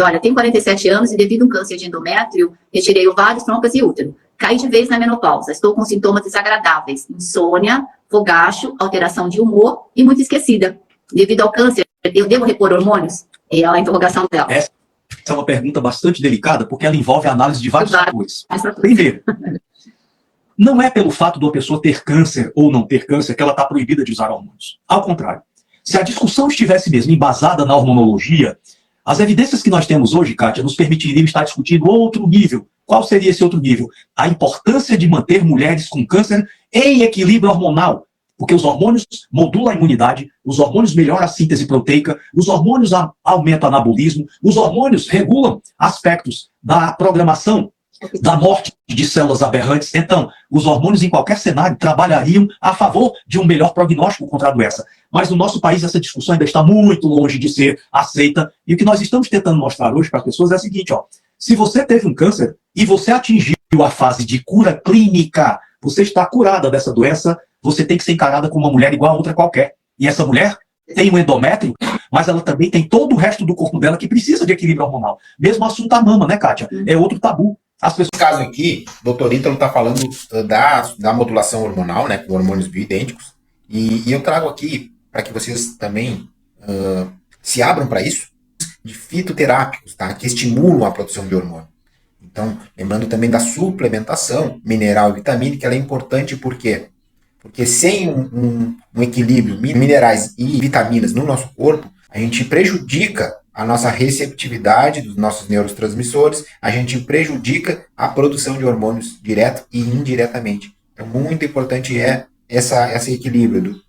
Olha, tenho 47 anos e devido a um câncer de endométrio, retirei ovários, trompas e útero. Caí de vez na menopausa. Estou com sintomas desagradáveis, insônia, fogacho, alteração de humor e muito esquecida. Devido ao câncer, eu devo repor hormônios? É a interrogação dela. Essa é uma pergunta bastante delicada, porque ela envolve a análise de vários fatores. Primeiro, não é pelo fato de uma pessoa ter câncer ou não ter câncer que ela está proibida de usar hormônios. Ao contrário. Se a discussão estivesse mesmo embasada na hormonologia, as evidências que nós temos hoje, Kátia, nos permitiriam estar discutindo outro nível. Qual seria esse outro nível? A importância de manter mulheres com câncer em equilíbrio hormonal. Porque os hormônios modulam a imunidade, os hormônios melhoram a síntese proteica, os hormônios aumentam o anabolismo, os hormônios regulam aspectos da programação da morte de células aberrantes. Então, os hormônios em qualquer cenário trabalhariam a favor de um melhor prognóstico contra a doença. Mas no nosso país essa discussão ainda está muito longe de ser aceita. E o que nós estamos tentando mostrar hoje para as pessoas é o seguinte, ó, se você teve um câncer e você atingiu a fase de cura clínica, você está curada dessa doença, você tem que ser encarada como uma mulher igual a outra qualquer. E essa mulher tem um endométrio, mas ela também tem todo o resto do corpo dela que precisa de equilíbrio hormonal. Mesmo o assunto da mama, né, Kátia? É outro tabu. As pessoas... No caso aqui, o doutor Ítalo está falando da modulação hormonal, né, com hormônios bioidênticos, e eu trago aqui, para que vocês também se abram para isso, de fitoterápicos, tá, que estimulam a produção de hormônio. Então, lembrando também da suplementação mineral e vitamínica, ela é importante por quê? Porque sem um equilíbrio minerais e vitaminas no nosso corpo, a gente prejudica a nossa receptividade dos nossos neurotransmissores, a gente prejudica a produção de hormônios direto e indiretamente. Então, muito importante é esse equilíbrio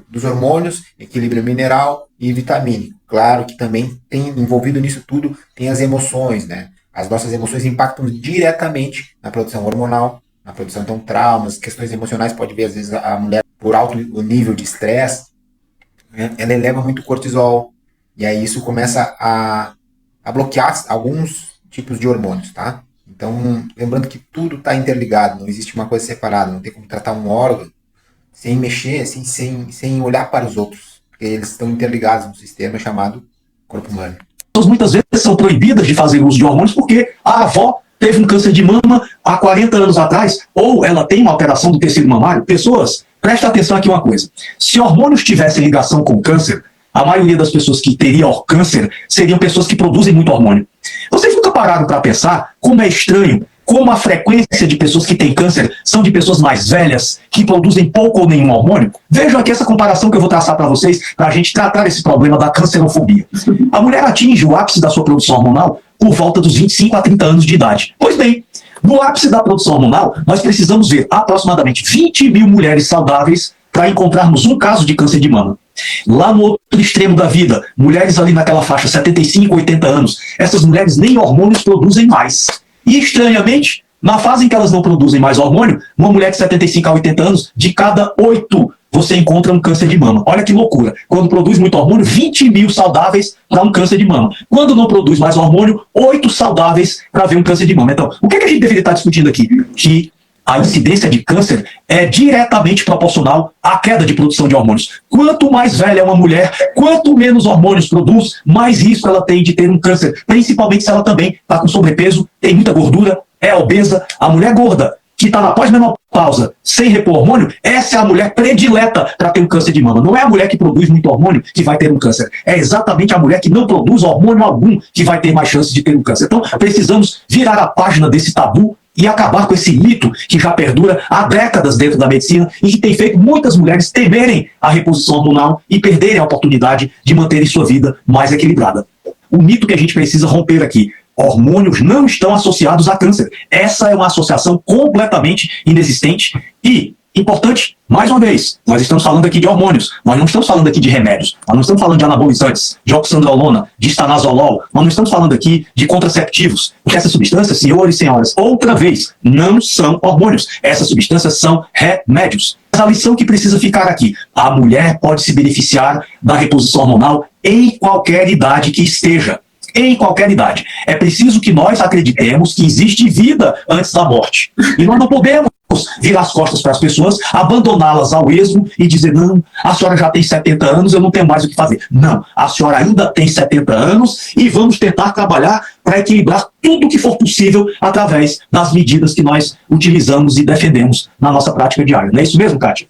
dos hormônios, equilíbrio mineral e vitamínico. Claro que também tem envolvido nisso tudo, tem as emoções, né? As nossas emoções impactam diretamente na produção hormonal, na produção, então, traumas, questões emocionais, pode ver, às vezes, a mulher, por alto nível de estresse, né, ela eleva muito cortisol, e aí isso começa a bloquear alguns tipos de hormônios, tá? Então, lembrando que tudo está interligado, não existe uma coisa separada, não tem como tratar um órgão sem mexer, assim, sem olhar para os outros, porque eles estão interligados no sistema chamado corpo humano. Muitas vezes são proibidas de fazer uso de hormônios porque a avó teve um câncer de mama há 40 anos atrás, ou ela tem uma alteração do tecido mamário. Pessoas, presta atenção aqui uma coisa. Se hormônios tivessem ligação com câncer, a maioria das pessoas que teriam câncer seriam pessoas que produzem muito hormônio. Vocês nunca pararam para pensar como é estranho, como a frequência de pessoas que têm câncer são de pessoas mais velhas, que produzem pouco ou nenhum hormônio? Vejam aqui essa comparação que eu vou traçar para vocês, para a gente tratar esse problema da cancerofobia. A mulher atinge o ápice da sua produção hormonal por volta dos 25 a 30 anos de idade. Pois bem, no ápice da produção hormonal, nós precisamos ver aproximadamente 20 mil mulheres saudáveis para encontrarmos um caso de câncer de mama. Lá no outro extremo da vida, mulheres ali naquela faixa 75, 80 anos, essas mulheres nem hormônios produzem mais. E, estranhamente, na fase em que elas não produzem mais hormônio, uma mulher de 75 a 80 anos, de cada 8 você encontra um câncer de mama. Olha que loucura. Quando produz muito hormônio, 20 mil saudáveis para um câncer de mama. Quando não produz mais hormônio, 8 saudáveis para ver um câncer de mama. Então, o que a gente deveria estar discutindo aqui? Que a incidência de câncer é diretamente proporcional à queda de produção de hormônios. Quanto mais velha é uma mulher, quanto menos hormônios produz, mais risco ela tem de ter um câncer. Principalmente se ela também está com sobrepeso, tem muita gordura, é obesa. A mulher gorda, que está na pós-menopausa, sem repor hormônio, essa é a mulher predileta para ter um câncer de mama. Não é a mulher que produz muito hormônio que vai ter um câncer. É exatamente a mulher que não produz hormônio algum que vai ter mais chances de ter um câncer. Então, precisamos virar a página desse tabu e acabar com esse mito que já perdura há décadas dentro da medicina e que tem feito muitas mulheres temerem a reposição hormonal e perderem a oportunidade de manterem sua vida mais equilibrada. O mito que a gente precisa romper aqui: hormônios não estão associados a câncer. Essa é uma associação completamente inexistente e importante. Mais uma vez, nós estamos falando aqui de hormônios, nós não estamos falando aqui de remédios, nós não estamos falando de anabolizantes, de oxandrolona, de estanazolol, nós não estamos falando aqui de contraceptivos, porque essas substâncias, senhores e senhoras, outra vez, não são hormônios, essas substâncias são remédios. Mas a lição que precisa ficar aqui: a mulher pode se beneficiar da reposição hormonal em qualquer idade que esteja. Em qualquer idade. É preciso que nós acreditemos que existe vida antes da morte. E nós não podemos virar as costas para as pessoas, abandoná-las ao esmo e dizer, não, a senhora já tem 70 anos, eu não tenho mais o que fazer. Não, a senhora ainda tem 70 anos e vamos tentar trabalhar para equilibrar tudo o que for possível através das medidas que nós utilizamos e defendemos na nossa prática diária. Não é isso mesmo, Kátia?